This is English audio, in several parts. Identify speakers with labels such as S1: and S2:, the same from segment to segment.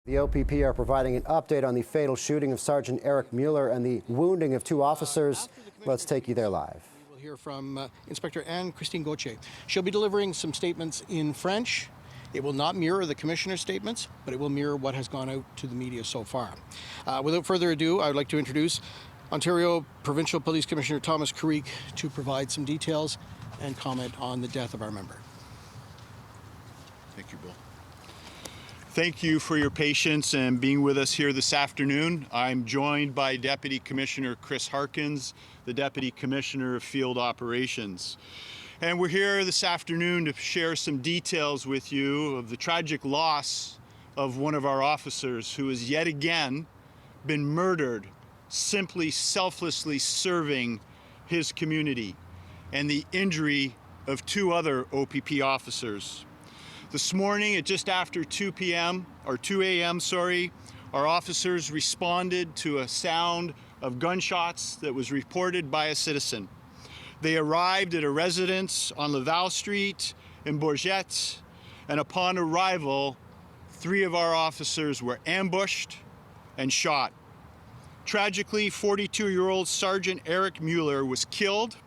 S1: The OPP are providing an update on the fatal shooting of Sergeant Eric Mueller and the wounding of 2 officers. Let's take you there live.
S2: We will hear from Inspector Anne-Christine Gauthier. She'll be delivering some statements in French. It will not mirror the Commissioner's statements, but it will mirror what has gone out to the media so far. Without further ado, I would like to introduce Ontario Provincial Police Commissioner Thomas Creek to provide some details and comment on the death of our member.
S3: Thank you, Bill. Thank you for your patience and being with us here this afternoon. I'm joined by Deputy Commissioner Chris Harkins, the Deputy Commissioner of Field Operations. And we're here this afternoon to share some details with you of the tragic loss of one of our officers who has yet again been murdered, simply selflessly serving his community, and the injury of 2 other OPP officers. This morning at just after 2 a.m., our officers responded to a sound of gunshots that was reported by a citizen. They arrived at a residence on Laval Street in Bourget, and upon arrival, 3 of our officers were ambushed and shot. Tragically, 42-year-old Sergeant Eric Mueller was killed,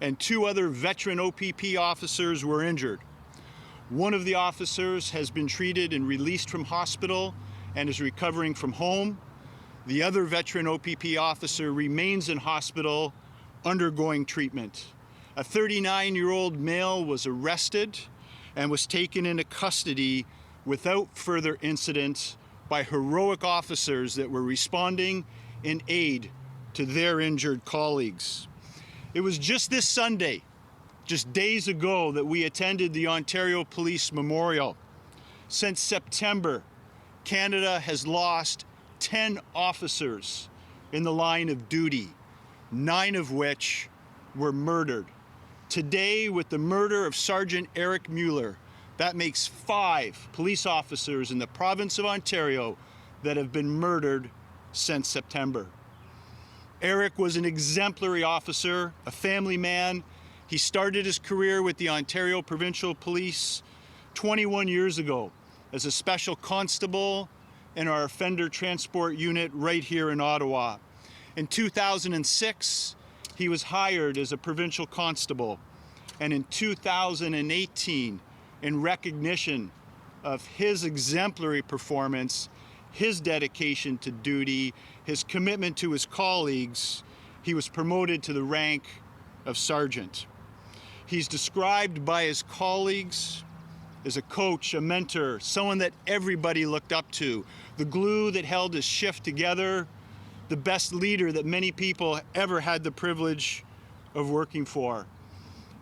S3: and 2 other veteran OPP officers were injured. One of the officers has been treated and released from hospital and is recovering from home. The other veteran OPP officer remains in hospital undergoing treatment. A 39-year-old male was arrested and was taken into custody without further incident by heroic officers that were responding in aid to their injured colleagues. It was just this Sunday, just days ago, that we attended the Ontario Police Memorial. Since September, Canada has lost 10 officers in the line of duty, 9 of which were murdered. Today, with the murder of Sergeant Eric Mueller, that makes 5 police officers in the province of Ontario that have been murdered since September. Eric was an exemplary officer, a family man. He started his career with the Ontario Provincial Police 21 years ago as a special constable in our offender transport unit right here in Ottawa. In 2006, he was hired as a provincial constable, and in 2018, in recognition of his exemplary performance, his dedication to duty, his commitment to his colleagues, he was promoted to the rank of sergeant. He's described by his colleagues as a coach, a mentor, someone that everybody looked up to, the glue that held his shift together, the best leader that many people ever had the privilege of working for.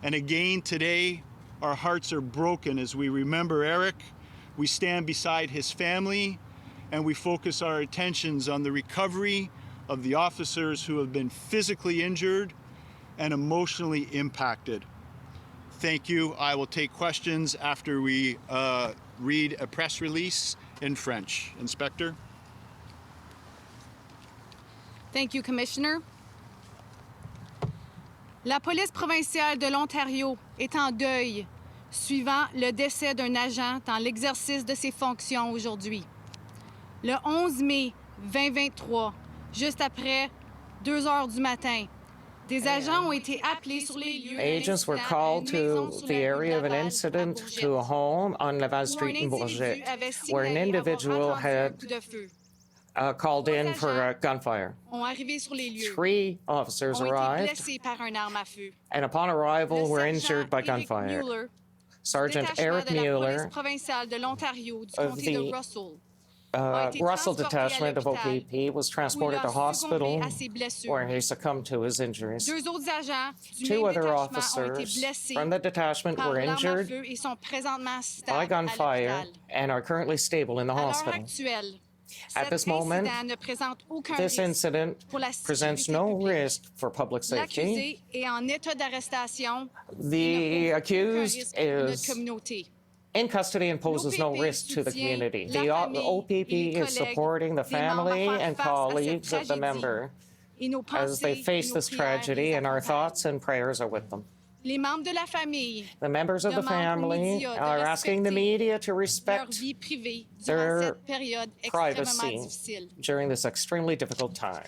S3: And again, today, our hearts are broken as we remember Eric. We stand beside his family, and we focus our attentions on the recovery of the officers who have been physically injured and emotionally impacted. Thank you. I will take questions after we read a press release in French. Inspector?
S4: Thank you, Commissioner. La police provinciale de l'Ontario est en deuil suivant le décès d'un agent dans l'exercice de ses fonctions aujourd'hui. Le 11 mai 2023, juste après 2 heures du matin, des agents ont été appelés sur les lieux.
S5: Agents were called to the area of an incident to a home on Laval Street in Bourget, where an individual had called in for gunfire. 3 officers arrived, and upon arrival were injured by gunfire. Sergeant Eric Mueller of the Russell Detachment of OPP was transported to hospital where he succumbed to his injuries. 2 other officers from the detachment were injured by gunfire and are currently stable in the hospital. At this moment, this incident presents no risk for public safety. The accused is in custody and poses no risk to the community. The OPP is supporting the family and colleagues of the member as they face this tragedy, and our thoughts and prayers are with them.
S4: Les membres de la famille
S5: The members of the
S4: demandent aux
S5: family
S4: médias de
S5: are asking the
S4: respecter
S5: media to
S4: leur
S5: respect
S4: vie privée durant
S5: their
S4: cette période extrêmement
S5: privacy
S4: difficile.
S5: during this extremely difficult time.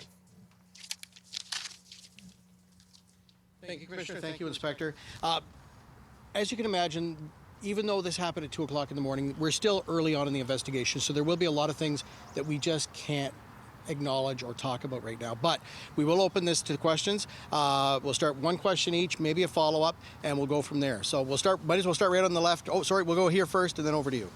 S2: Thank you, Commissioner. Thank you, Inspector. As you can imagine, even though this happened at 2 o'clock in the morning, we're still early on in the investigation, so there will be a lot of things that we just can't acknowledge or talk about right now. But we will open this to questions. We'll start one question each, maybe a follow-up, and we'll go from there. So might as well start right on the left. Oh, sorry, we'll go here first and then over to you.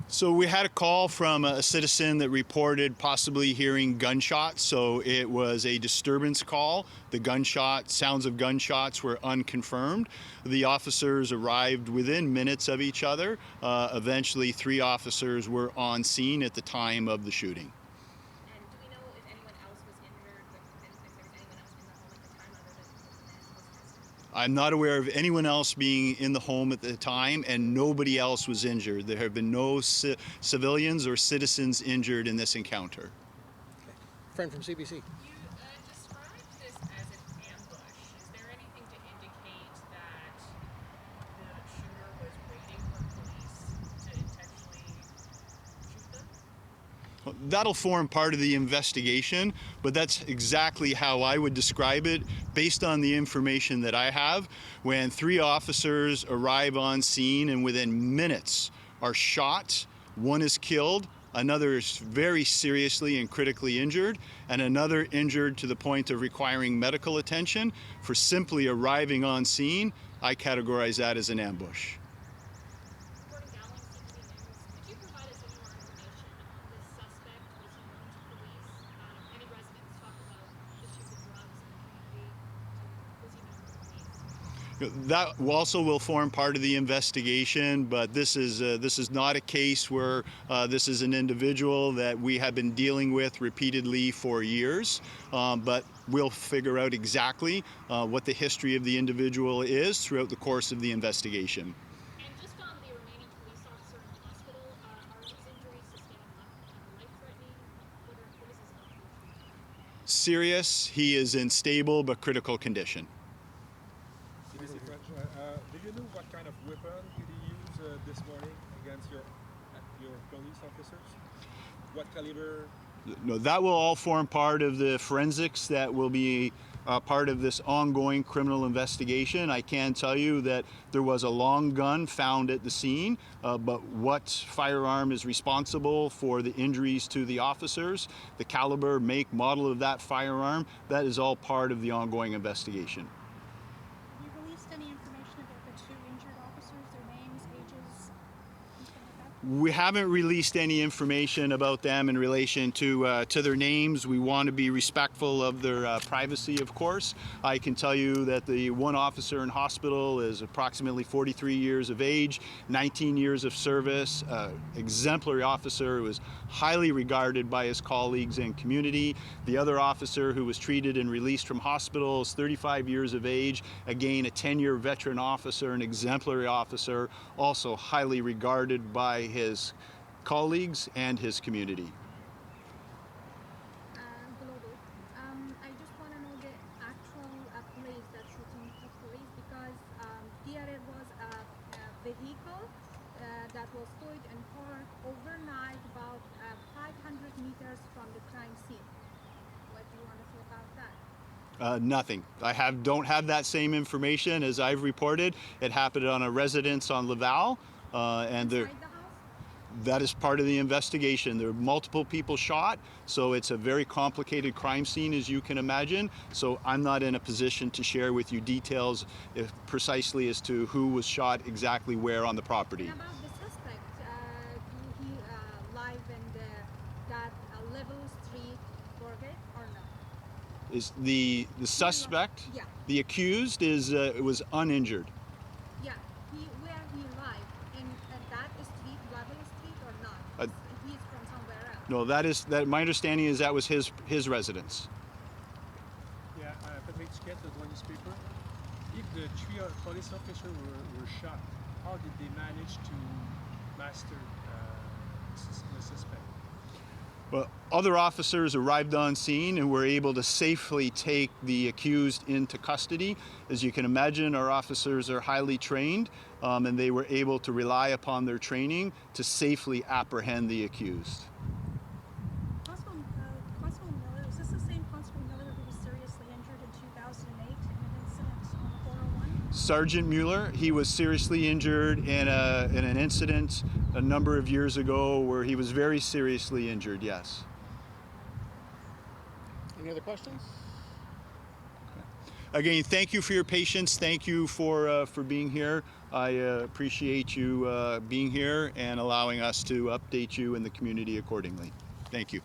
S3: So we had a call from a citizen that reported possibly hearing gunshots. So it was a disturbance call. The sounds of gunshots were unconfirmed. The officers arrived within minutes of each other. Eventually, 3 officers were on scene at the time of the shooting.
S6: And do we know if anyone else was injured, if there was anyone else in the home at the time other than the man who was tested?
S3: I'm not aware of anyone else being in the home at the time, and nobody else was injured. There have been no civilians or citizens injured in this encounter.
S2: Friend from CBC.
S6: You described this as an ambush. Is there anything to indicate that the shooter was waiting for police to intentionally shoot them?
S3: That'll form part of the investigation, but that's exactly how I would describe it based on the information that I have. When 3 officers arrive on scene and within minutes are shot, one is killed, another is very seriously and critically injured, and another injured to the point of requiring medical attention for simply arriving on scene, I categorize that as an ambush.
S6: Reporting Dowling CTV News, could you provide us any more information on this suspect? Was he known to police? Any residents talk about issues with drugs in the community? Was he known to police?
S3: That also will form part of the investigation, but this is not a case where this is an individual that we have been dealing with repeatedly for years. But we'll figure out exactly what the history of the individual is throughout the course of the investigation.
S6: And just on the remaining police officer in the hospital, are his injuries sustained life-threatening? What is his health?
S3: Serious, he is in stable but critical condition.
S7: Do you know what kind of weapon did he use this morning against your police officers? What caliber?
S3: No, that will all form part of the forensics that will be part of this ongoing criminal investigation. I can tell you that there was a long gun found at the scene, but what firearm is responsible for the injuries to the officers, the caliber, make, model of that firearm, that is all part of the ongoing investigation.
S8: Have you released any information about the 2 injured officers, their names, ages, anything like that?
S3: We haven't released any information about them in relation to their names. We want to be respectful of their privacy, of course. I can tell you that the one officer in hospital is approximately 43 years of age, 19 years of service, exemplary officer who was highly regarded by his colleagues and community. The other officer who was treated and released from hospital is 35 years of age, again a 10-year veteran officer, an exemplary officer, also highly regarded by his colleagues and his community.
S8: Global. I just want to know the actual place that shooting took place because there was a vehicle that was towed and parked overnight about 500 meters from the crime scene. What do you want to say about that?
S3: Nothing. I don't have that same information as I've reported. It happened on a residence on Laval, and there.
S8: Inside the house?
S3: That is part of the investigation. There are multiple people shot, so it's a very complicated crime scene, as you can imagine. So I'm not in a position to share with you details precisely as to who was shot exactly where on the property.
S8: And about the suspect, do he live in that level street Borgate or not?
S3: Is the suspect,
S8: Yeah.
S3: the accused, was uninjured.
S8: Yeah, where he live in that street, level street or not? He's from somewhere else.
S3: No, my understanding is that was his residence.
S7: Yeah, Patrick Chiquette, the newspaper. If the 3 police officers were shot, how did they manage to master the suspect?
S3: Well, other officers arrived on scene and were able to safely take the accused into custody. As you can imagine, our officers are highly trained, and they were able to rely upon their training to safely apprehend the accused.
S9: Constable Miller, is this the same Constable Miller who was seriously injured in 2008 in an incident on the 401?
S3: Sergeant Mueller, he was seriously injured in an incident a number of years ago where he was very seriously injured, yes.
S2: Any other questions?
S3: Again, thank you for your patience. Thank you for being here. I appreciate you being here and allowing us to update you in the community accordingly. Thank you.